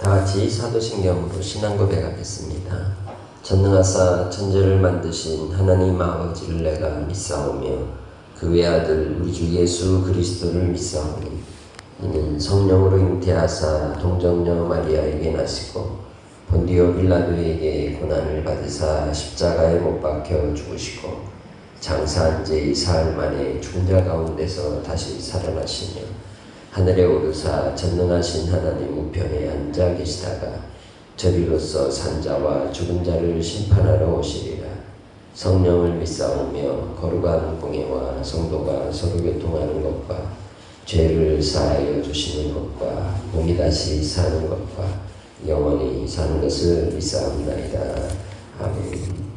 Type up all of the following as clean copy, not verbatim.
다같이 사도신경으로 신앙 고백하겠습니다. 전능하사 천지를 만드신 하나님 아버지를 내가 믿사오며 그 외아들 우리 주 예수 그리스도를 믿사오니 이는 성령으로 잉태하사 동정녀 마리아에게 나시고 본디오 빌라도에게 고난을 받으사 십자가에 못 박혀 죽으시고 장사한 지 사흘 만에 죽은 자 가운데서 다시 살아나시며 하늘에 오르사 전능하신 하나님 우편에 앉아 계시다가 저리로서 산자와 죽은 자를 심판하러 오시리라. 성령을 믿사오며 거룩한 공예와 성도가 서로 교통하는 것과 죄를 사하여 주시는 것과 몸이 다시 사는 것과 영원히 사는 것을 믿사옵나이다. 아멘.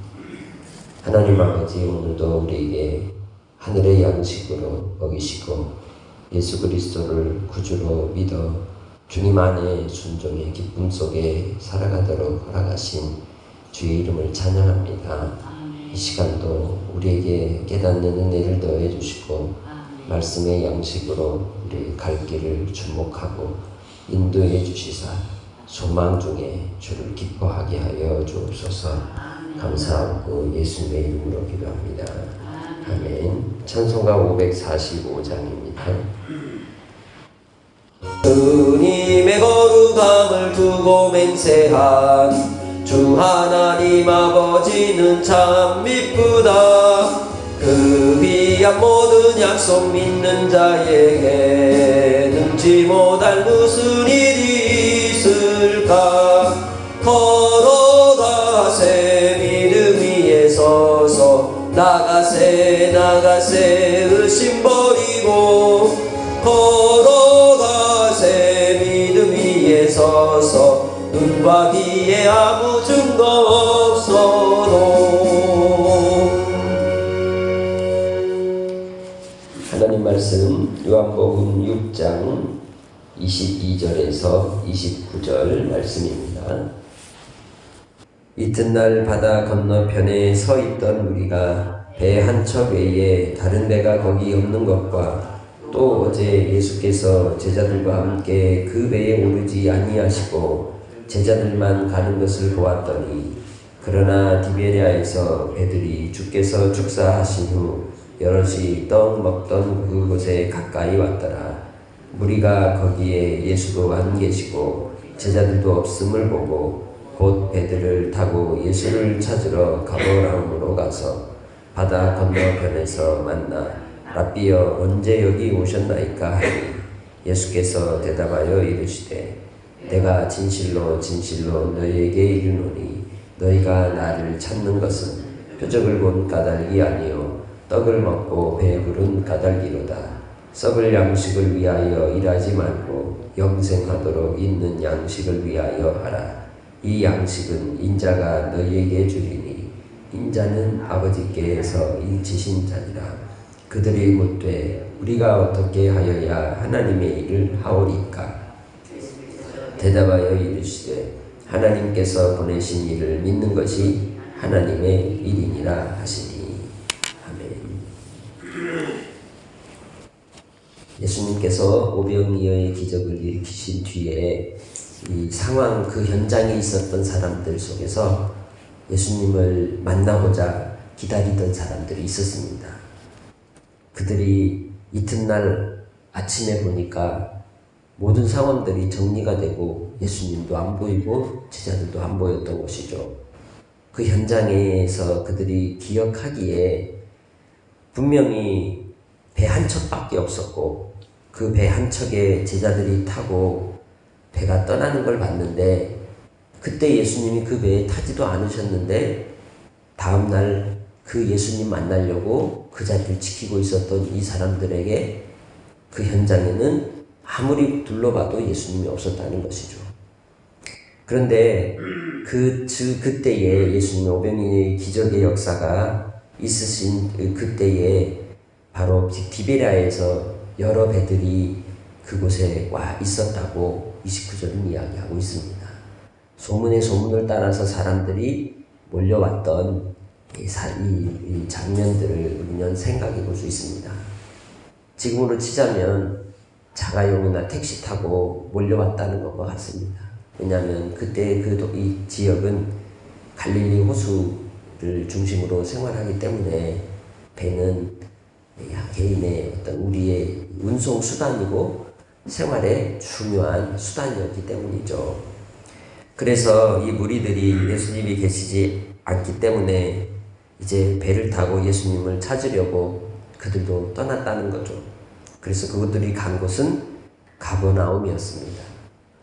하나님 아버지, 오늘도 우리에게 하늘의 양식으로 먹이시고 예수 그리스도를 구주로 믿어 주님 안에 순종의 기쁨 속에 살아가도록 허락하신 주의 이름을 찬양합니다. 이 시간도 우리에게 깨닫는 은혜를 더해 주시고 말씀의 양식으로 우리 갈 길을 주목하고 인도해 주시사 소망 중에 주를 기뻐하게 하여 주옵소서. 감사하고 예수님의 이름으로 기도합니다. 아멘. 찬송가 545장입니다. 주님의 거룩함을 두고 맹세한 주 하나님 아버지는 참 미쁘다. 그 귀한 모든 약속 믿는 자에게 능지 못할 무슨 일이 있을까. 걸어가세 믿음 위에 서서 나가세 의심 버리고 걸어가세 믿음 위에 서서 눈과 귀에 아무 증거 없어도. 하나님 말씀 요한복음 6장 22절에서 29절 말씀입니다. 이튿날 바다 건너편에 서 있던 우리가 배 한 척 외에 다른 배가 거기 없는 것과 또 어제 예수께서 제자들과 함께 그 배에 오르지 아니하시고 제자들만 가는 것을 보았더니 그러나 디베랴에서 배들이 주께서 축사하신 후 여럿이 떡 먹던 그곳에 가까이 왔더라. 무리가 거기에 예수도 안 계시고 제자들도 없음을 보고 곧 배들을 타고 예수를 찾으러 가버나움으로 가서 바다 건너편에서 만나 랍비여 언제 여기 오셨나이까 하니 예수께서 대답하여 이르시되 내가 진실로 진실로 너희에게 이르노니 너희가 나를 찾는 것은 표적을 본 까닭이 아니요 떡을 먹고 배부른 까닭이로다. 썩을 양식을 위하여 일하지 말고 영생하도록 있는 양식을 위하여 하라. 이 양식은 인자가 너희에게 주리니 인자는 아버지께서 일치신 자니라. 그들이 묻되 우리가 어떻게 하여야 하나님의 일을 하오리까. 대답하여 이르시되 하나님께서 보내신 일을 믿는 것이 하나님의 일이니라 하시니. 아멘. 예수님께서 오병이어의 기적을 일으키신 뒤에 이 상황, 그 현장에 있었던 사람들 속에서 예수님을 만나고자 기다리던 사람들이 있었습니다. 그들이 이튿날 아침에 보니까 모든 상황들이 정리가 되고 예수님도 안 보이고 제자들도 안 보였던 것이죠. 그 현장에서 그들이 기억하기에 분명히 배 한 척밖에 없었고 그 배 한 척에 제자들이 타고 배가 떠나는 걸 봤는데 그때 예수님이 그 배에 타지도 않으셨는데 다음날 그 예수님 만나려고 그 자리를 지키고 있었던 이 사람들에게 그 현장에는 아무리 둘러봐도 예수님이 없었다는 것이죠. 그런데 그때에 예수님의 오병이어의 기적의 역사가 있으신 그때에 바로 디베랴에서 여러 배들이 그곳에 와 있었다고 29절은 이야기하고 있습니다. 소문에 소문을 따라서 사람들이 몰려왔던 이 장면들을 우리는 생각해 볼 수 있습니다. 지금으로 치자면 자가용이나 택시 타고 몰려왔다는 것과 같습니다. 왜냐하면 그때 이 지역은 갈릴리 호수를 중심으로 생활하기 때문에 배는 개인의 어떤 우리의 운송 수단이고 생활의 중요한 수단이었기 때문이죠. 그래서 이 무리들이 예수님이 계시지 않기 때문에 이제 배를 타고 예수님을 찾으려고 그들도 떠났다는 거죠. 그래서 그들이 간 곳은 가버나움이었습니다.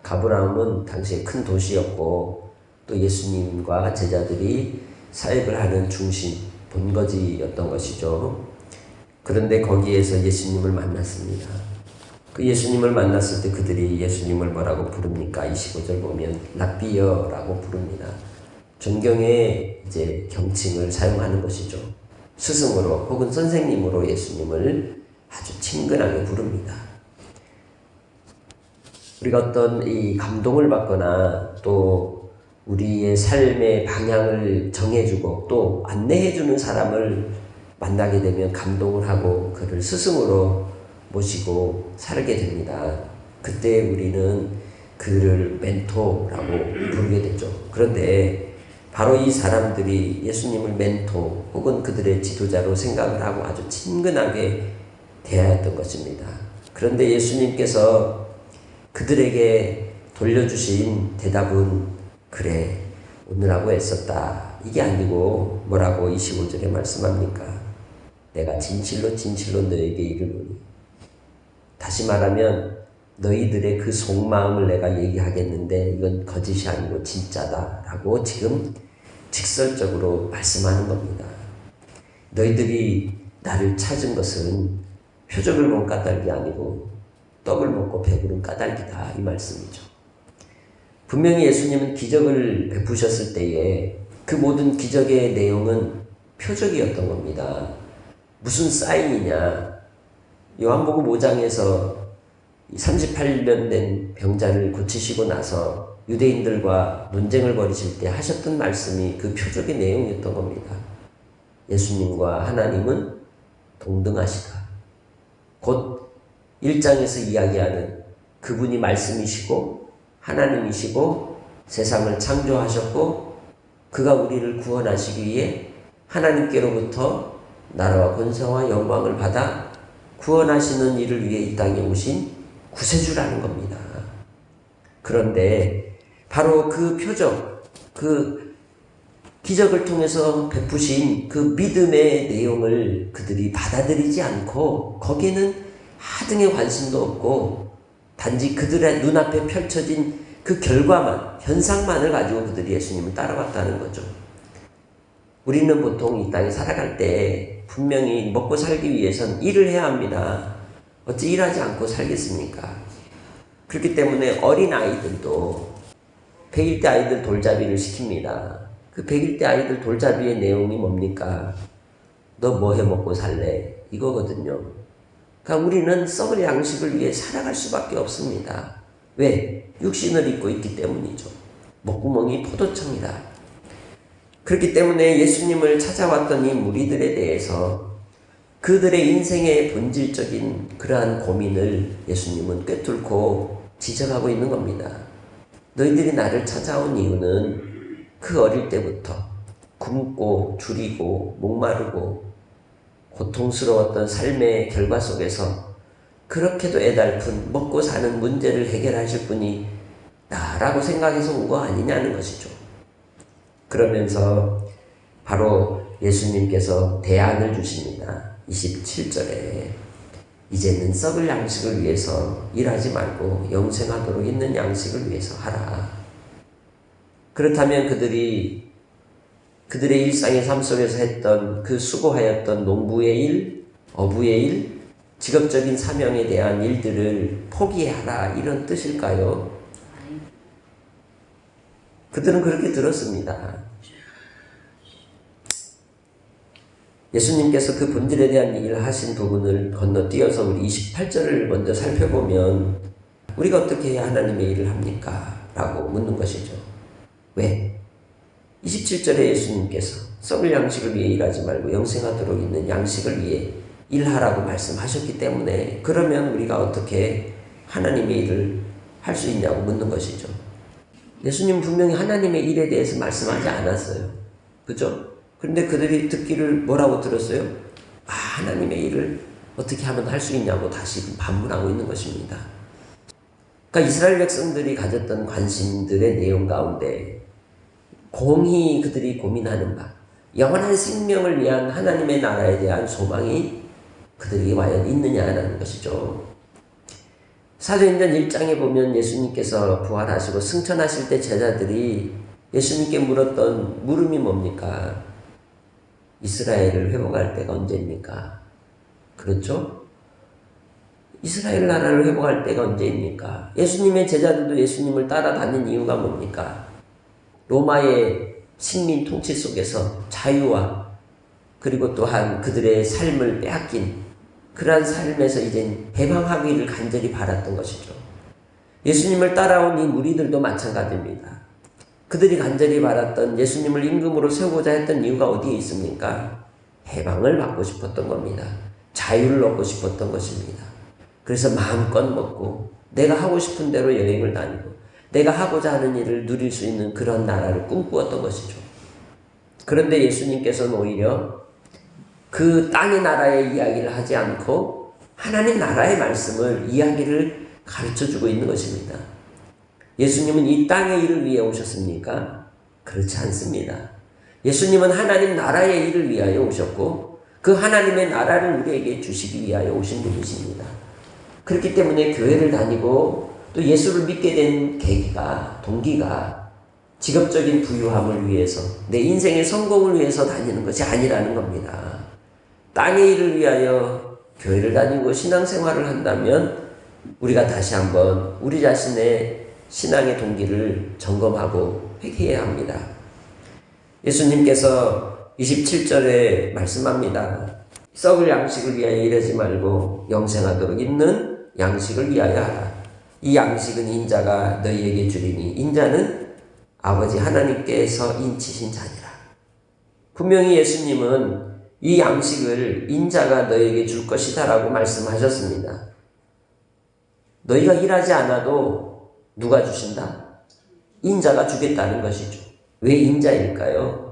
가버나움은 당시에 큰 도시였고 또 예수님과 제자들이 사역을 하는 중심, 본거지였던 것이죠. 그런데 거기에서 예수님을 만났습니다. 그 예수님을 만났을 때 그들이 예수님을 뭐라고 부릅니까? 25절 보면 랍비여라고 부릅니다. 존경의 이제 경칭을 사용하는 것이죠. 스승으로 혹은 선생님으로 예수님을 아주 친근하게 부릅니다. 우리가 어떤 이 감동을 받거나 또 우리의 삶의 방향을 정해주고 또 안내해주는 사람을 만나게 되면 감동을 하고 그를 스승으로 모시고 살게 됩니다. 그때 우리는 그를 멘토라고 부르게 되죠. 그런데 바로 이 사람들이 예수님을 멘토 혹은 그들의 지도자로 생각을 하고 아주 친근하게 대하였던 것입니다. 그런데 예수님께서 그들에게 돌려주신 대답은 그래 오늘하고 애썼다 이게 아니고 뭐라고 25절에 말씀합니까? 내가 진실로 진실로 너에게 이르노니 다시 말하면 너희들의 그 속마음을 내가 얘기하겠는데 이건 거짓이 아니고 진짜다 라고 지금 직설적으로 말씀하는 겁니다. 너희들이 나를 찾은 것은 표적을 본 까닭이 아니고 떡을 먹고 배부른 까닭이다 이 말씀이죠. 분명히 예수님은 기적을 베푸셨을 때에 그 모든 기적의 내용은 표적이었던 겁니다. 무슨 사인이냐? 요한복음 5장에서 38년 된 병자를 고치시고 나서 유대인들과 논쟁을 벌이실 때 하셨던 말씀이 그 표적의 내용이었던 겁니다. 예수님과 하나님은 동등하시다. 곧 1장에서 이야기하는 그분이 말씀이시고 하나님이시고 세상을 창조하셨고 그가 우리를 구원하시기 위해 하나님께로부터 나라와 권세와 영광을 받아 구원하시는 일을 위해 이 땅에 오신 구세주라는 겁니다. 그런데 바로 그 표적, 그 기적을 통해서 베푸신 그 믿음의 내용을 그들이 받아들이지 않고 거기에는 하등의 관심도 없고 단지 그들의 눈앞에 펼쳐진 그 결과만, 현상만을 가지고 그들이 예수님을 따라갔다는 거죠. 우리는 보통 이 땅에 살아갈 때 분명히 먹고 살기 위해선 일을 해야 합니다. 어찌 일하지 않고 살겠습니까? 그렇기 때문에 어린 아이들도 100일 때 아이들 돌잡이를 시킵니다. 그 100일 때 아이들 돌잡이의 내용이 뭡니까? 너 뭐 해 먹고 살래? 이거거든요. 그러니까 우리는 썩을 양식을 위해 살아갈 수밖에 없습니다. 왜? 육신을 입고 있기 때문이죠. 목구멍이 포도청이다. 그렇기 때문에 예수님을 찾아왔던 이 무리들에 대해서 그들의 인생의 본질적인 그러한 고민을 예수님은 꿰뚫고 지적하고 있는 겁니다. 너희들이 나를 찾아온 이유는 그 어릴 때부터 굶고 줄이고 목마르고 고통스러웠던 삶의 결과 속에서 그렇게도 애달픈 먹고 사는 문제를 해결하실 분이 나라고 생각해서 온 거 아니냐는 것이죠. 그러면서 바로 예수님께서 대안을 주십니다. 27절에 이제는 썩을 양식을 위해서 일하지 말고 영생하도록 있는 양식을 위해서 하라. 그렇다면 그들의 일상의 삶 속에서 했던 그 수고하였던 농부의 일, 어부의 일, 직업적인 사명에 대한 일들을 포기하라 이런 뜻일까요? 그들은 그렇게 들었습니다. 예수님께서 그 본질에 대한 얘기를 하신 부분을 건너뛰어서 우리 28절을 먼저 살펴보면 우리가 어떻게 해야 하나님의 일을 합니까? 라고 묻는 것이죠. 왜? 27절에 예수님께서 썩을 양식을 위해 일하지 말고 영생하도록 있는 양식을 위해 일하라고 말씀하셨기 때문에 그러면 우리가 어떻게 하나님의 일을 할 수 있냐고 묻는 것이죠. 예수님 분명히 하나님의 일에 대해서 말씀하지 않았어요. 그죠? 그런데 그들이 듣기를 뭐라고 들었어요? 하나님의 일을 어떻게 하면 할 수 있냐고 다시 반문하고 있는 것입니다. 그러니까 이스라엘 백성들이 가졌던 관심들의 내용 가운데 공히 그들이 고민하는 바, 영원한 생명을 위한 하나님의 나라에 대한 소망이 그들에게 과연 있느냐라는 것이죠. 사도행전 1장에 보면 예수님께서 부활하시고 승천하실 때 제자들이 예수님께 물었던 물음이 뭡니까? 이스라엘을 회복할 때가 언제입니까? 그렇죠? 이스라엘 나라를 회복할 때가 언제입니까? 예수님의 제자들도 예수님을 따라다닌 이유가 뭡니까? 로마의 식민 통치 속에서 자유와 그리고 또한 그들의 삶을 빼앗긴 그러한 삶에서 이제 해방하기를 간절히 바랐던 것이죠. 예수님을 따라온 이 무리들도 마찬가지입니다. 그들이 간절히 바랐던 예수님을 임금으로 세우고자 했던 이유가 어디에 있습니까? 해방을 받고 싶었던 겁니다. 자유를 얻고 싶었던 것입니다. 그래서 마음껏 먹고 내가 하고 싶은 대로 여행을 다니고 내가 하고자 하는 일을 누릴 수 있는 그런 나라를 꿈꾸었던 것이죠. 그런데 예수님께서는 오히려 그 땅의 나라의 이야기를 하지 않고 하나님 나라의 말씀을 이야기를 가르쳐주고 있는 것입니다. 예수님은 이 땅의 일을 위해 오셨습니까? 그렇지 않습니다. 예수님은 하나님 나라의 일을 위하여 오셨고 그 하나님의 나라를 우리에게 주시기 위하여 오신 분이십니다. 그렇기 때문에 교회를 다니고 또 예수를 믿게 된 계기가, 동기가 직업적인 부유함을 위해서 내 인생의 성공을 위해서 다니는 것이 아니라는 겁니다. 땅의 일을 위하여 교회를 다니고 신앙생활을 한다면 우리가 다시 한번 우리 자신의 신앙의 동기를 점검하고 회개해야 합니다. 예수님께서 27절에 말씀합니다. 썩을 양식을 위하여 일하지 말고 영생하도록 있는 양식을 위하여 하라. 이 양식은 인자가 너희에게 주리니 인자는 아버지 하나님께서 인치신 자니라. 분명히 예수님은 이 양식을 인자가 너희에게 줄 것이다 라고 말씀하셨습니다. 너희가 일하지 않아도 누가 주신다? 인자가 주겠다는 것이죠. 왜 인자일까요?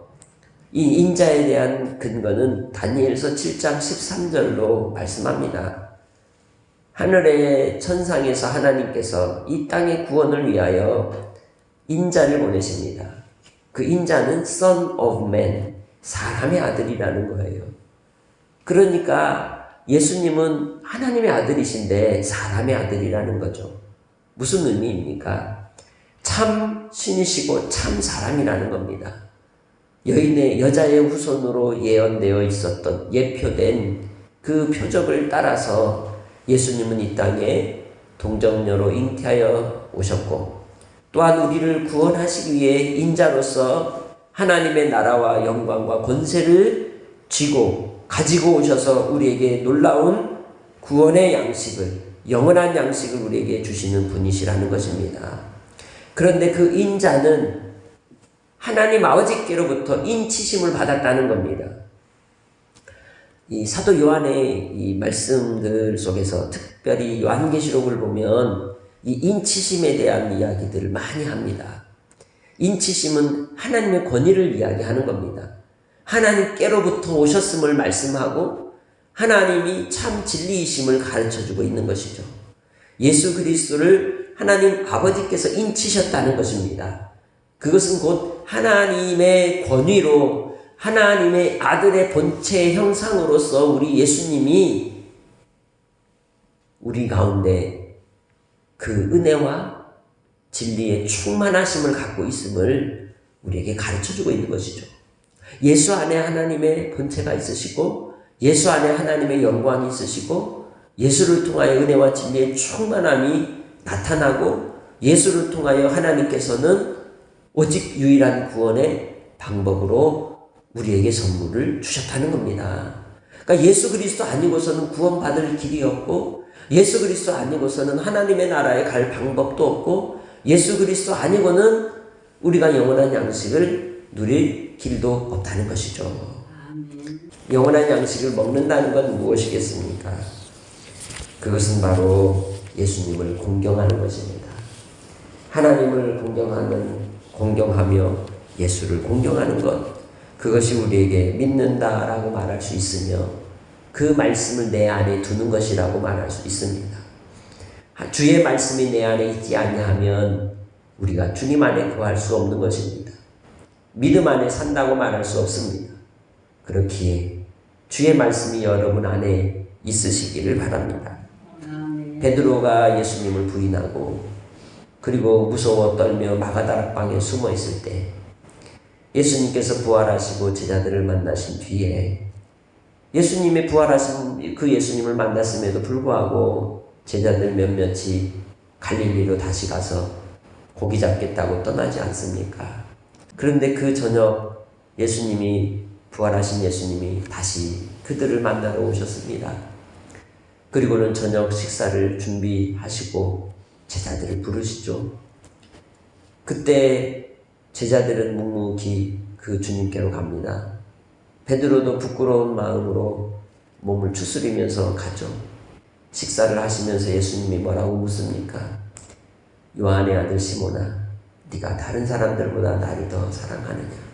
이 인자에 대한 근거는 다니엘서 7장 13절로 말씀합니다. 하늘의 천상에서 하나님께서 이 땅의 구원을 위하여 인자를 보내십니다. 그 인자는 Son of Man, 사람의 아들이라는 거예요. 그러니까 예수님은 하나님의 아들이신데 사람의 아들이라는 거죠. 무슨 의미입니까? 참 신이시고 참 사람이라는 겁니다. 여자의 후손으로 예언되어 있었던 예표된 그 표적을 따라서 예수님은 이 땅에 동정녀로 잉태하여 오셨고 또한 우리를 구원하시기 위해 인자로서 하나님의 나라와 영광과 권세를 가지고 오셔서 우리에게 놀라운 구원의 양식을, 영원한 양식을 우리에게 주시는 분이시라는 것입니다. 그런데 그 인자는 하나님 아버지께로부터 인치심을 받았다는 겁니다. 이 사도 요한의 이 말씀들 속에서 특별히 요한계시록을 보면 이 인치심에 대한 이야기들을 많이 합니다. 인치심은 하나님의 권위를 이야기하는 겁니다. 하나님께로부터 오셨음을 말씀하고 하나님이 참 진리이심을 가르쳐주고 있는 것이죠. 예수 그리스도를 하나님 아버지께서 인치셨다는 것입니다. 그것은 곧 하나님의 권위로 하나님의 아들의 본체의 형상으로서 우리 예수님이 우리 가운데 그 은혜와 진리의 충만하심을 갖고 있음을 우리에게 가르쳐주고 있는 것이죠. 예수 안에 하나님의 본체가 있으시고 예수 안에 하나님의 영광이 있으시고 예수를 통하여 은혜와 진리의 충만함이 나타나고 예수를 통하여 하나님께서는 오직 유일한 구원의 방법으로 우리에게 선물을 주셨다는 겁니다. 그러니까 예수 그리스도 아니고서는 구원받을 길이 없고 예수 그리스도 아니고서는 하나님의 나라에 갈 방법도 없고 예수 그리스도 아니고는 우리가 영원한 양식을 누릴 길도 없다는 것이죠. 아멘. 영원한 양식을 먹는다는 건 무엇이겠습니까? 그것은 바로 예수님을 공경하는 것입니다. 하나님을 공경하며 예수를 공경하는 것, 그것이 우리에게 믿는다라고 말할 수 있으며 그 말씀을 내 안에 두는 것이라고 말할 수 있습니다. 주의 말씀이 내 안에 있지 아니하면 우리가 주님 안에 거할 수 없는 것입니다. 믿음 안에 산다고 말할 수 없습니다. 그렇기에 주의 말씀이 여러분 안에 있으시기를 바랍니다. 베드로가 예수님을 부인하고 그리고 무서워 떨며 마가다락방에 숨어 있을 때 예수님께서 부활하시고 제자들을 만나신 뒤에 예수님의 부활하신 그 예수님을 만났음에도 불구하고 제자들 몇몇이 갈릴리로 다시 가서 고기 잡겠다고 떠나지 않습니까? 그런데 그 저녁 부활하신 예수님이 다시 그들을 만나러 오셨습니다. 그리고는 저녁 식사를 준비하시고 제자들을 부르시죠. 그때 제자들은 묵묵히 그 주님께로 갑니다. 베드로도 부끄러운 마음으로 몸을 추스리면서 가죠. 식사를 하시면서 예수님이 뭐라고 묻습니까? 요한의 아들 시몬아, 네가 다른 사람들보다 나를 더 사랑하느냐?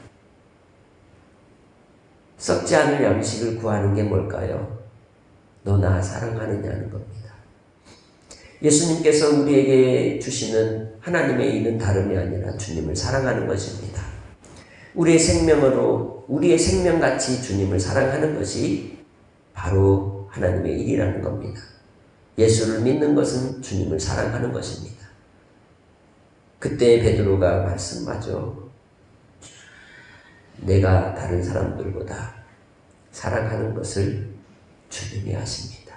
썩지 않을 양식을 구하는 게 뭘까요? 너 나 사랑하느냐는 겁니다. 예수님께서 우리에게 주시는 하나님의 일은 다름이 아니라 주님을 사랑하는 것입니다. 우리의 생명같이 주님을 사랑하는 것이 바로 하나님의 일이라는 겁니다. 예수를 믿는 것은 주님을 사랑하는 것입니다. 그때 베드로가 말씀하죠. 내가 다른 사람들보다 사랑하는 것을 주님이 하십니다.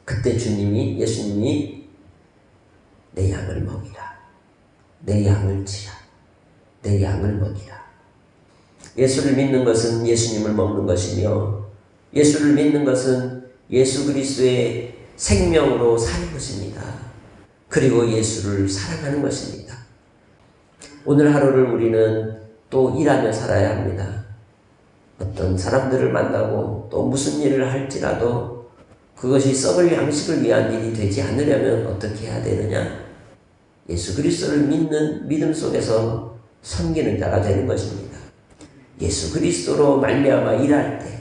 그때 예수님이 내 양을 먹이라. 내 양을 치라. 내 양을 먹이라. 예수를 믿는 것은 예수님을 먹는 것이며 예수를 믿는 것은 예수 그리스도의 생명으로 사는 것입니다. 그리고 예수를 사랑하는 것입니다. 오늘 하루를 우리는 또 일하며 살아야 합니다. 어떤 사람들을 만나고 또 무슨 일을 할지라도 그것이 썩을 양식을 위한 일이 되지 않으려면 어떻게 해야 되느냐? 예수 그리스도를 믿는 믿음 속에서 섬기는 자가 되는 것입니다. 예수 그리스도로 말미암아 일할 때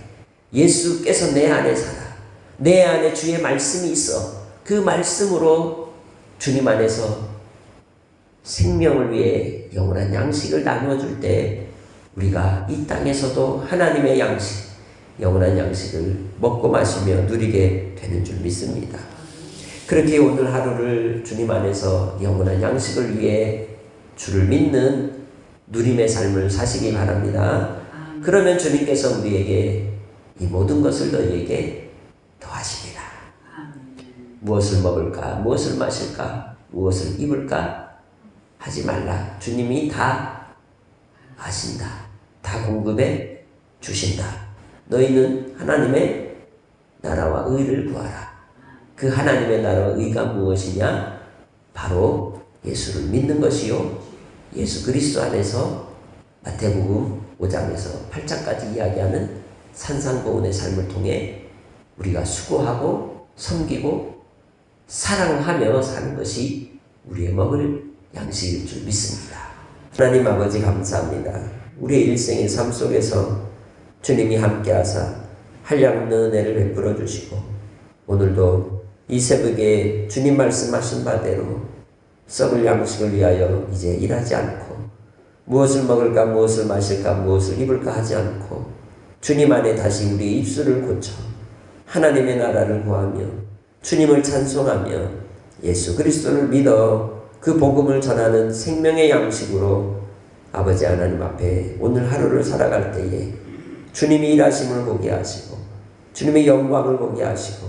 예수께서 내 안에 살아. 내 안에 주의 말씀이 있어. 그 말씀으로 주님 안에서 생명을 위해 영원한 양식을 나누어줄 때 우리가 이 땅에서도 하나님의 양식, 영원한 양식을 먹고 마시며 누리게 되는 줄 믿습니다. 그렇게 오늘 하루를 주님 안에서 영원한 양식을 위해 주를 믿는 누림의 삶을 사시기 바랍니다. 그러면 주님께서 우리에게 이 모든 것을 너희에게 더하시리라. 무엇을 먹을까? 무엇을 마실까? 무엇을 입을까? 하지 말라. 주님이 다 아신다. 다 공급해 주신다. 너희는 하나님의 나라와 의를 구하라. 그 하나님의 나라와 의가 무엇이냐? 바로 예수를 믿는 것이요. 예수 그리스도 안에서 마태복음 5장에서 8장까지 이야기하는 산상보훈의 삶을 통해 우리가 수고하고 섬기고 사랑하며 사는 것이 우리의 먹을 양식일 줄 믿습니다. 하나님 아버지 감사합니다. 우리의 일생의 삶 속에서 주님이 함께하사 한량없는 은혜를 베풀어 주시고 오늘도 이 새벽에 주님 말씀하신 바대로 썩을 양식을 위하여 이제 일하지 않고 무엇을 먹을까 무엇을 마실까 무엇을 입을까 하지 않고 주님 안에 다시 우리의 입술을 고쳐 하나님의 나라를 구하며 주님을 찬송하며 예수 그리스도를 믿어 그 복음을 전하는 생명의 양식으로 아버지 하나님 앞에 오늘 하루를 살아갈 때에 주님이 일하심을 보게 하시고 주님의 영광을 보게 하시고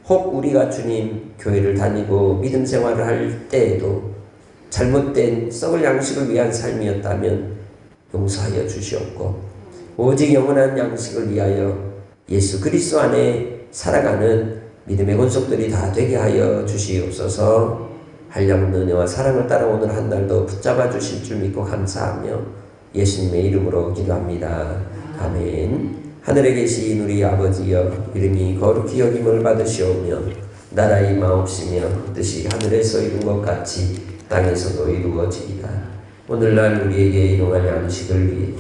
혹 우리가 주님 교회를 다니고 믿음 생활을 할 때에도 잘못된 썩을 양식을 위한 삶이었다면 용서하여 주시옵고 오직 영원한 양식을 위하여 예수 그리스도 안에 살아가는 믿음의 권속들이 다 되게 하여 주시옵소서. 한량없는 은혜와 사랑을 따라 오늘 한 날도 붙잡아 주실 줄 믿고 감사하며 예수님의 이름으로 기도합니다. 아멘. 하늘에 계신 우리 아버지여 이름이 거룩히 여김을 받으시오며 나라의 마옵시며 뜻이 하늘에서 이룬 것 같이 땅에서도 이루어지리라. 오늘날 우리에게 일용할 양식을 위해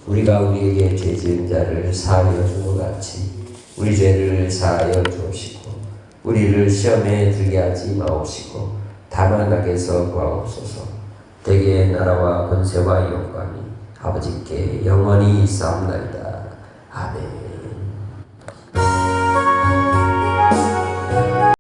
우리가 우리에게 죄 지은 자를 사하여 준 것 같이 우리 죄를 사하여 주옵시고 우리를 시험에 들게 하지 마옵시고 다만 악에서 구하옵소서. 대개의 나라와 권세와 영광이 아버지께 영원히 있사옵나이다. 아멘.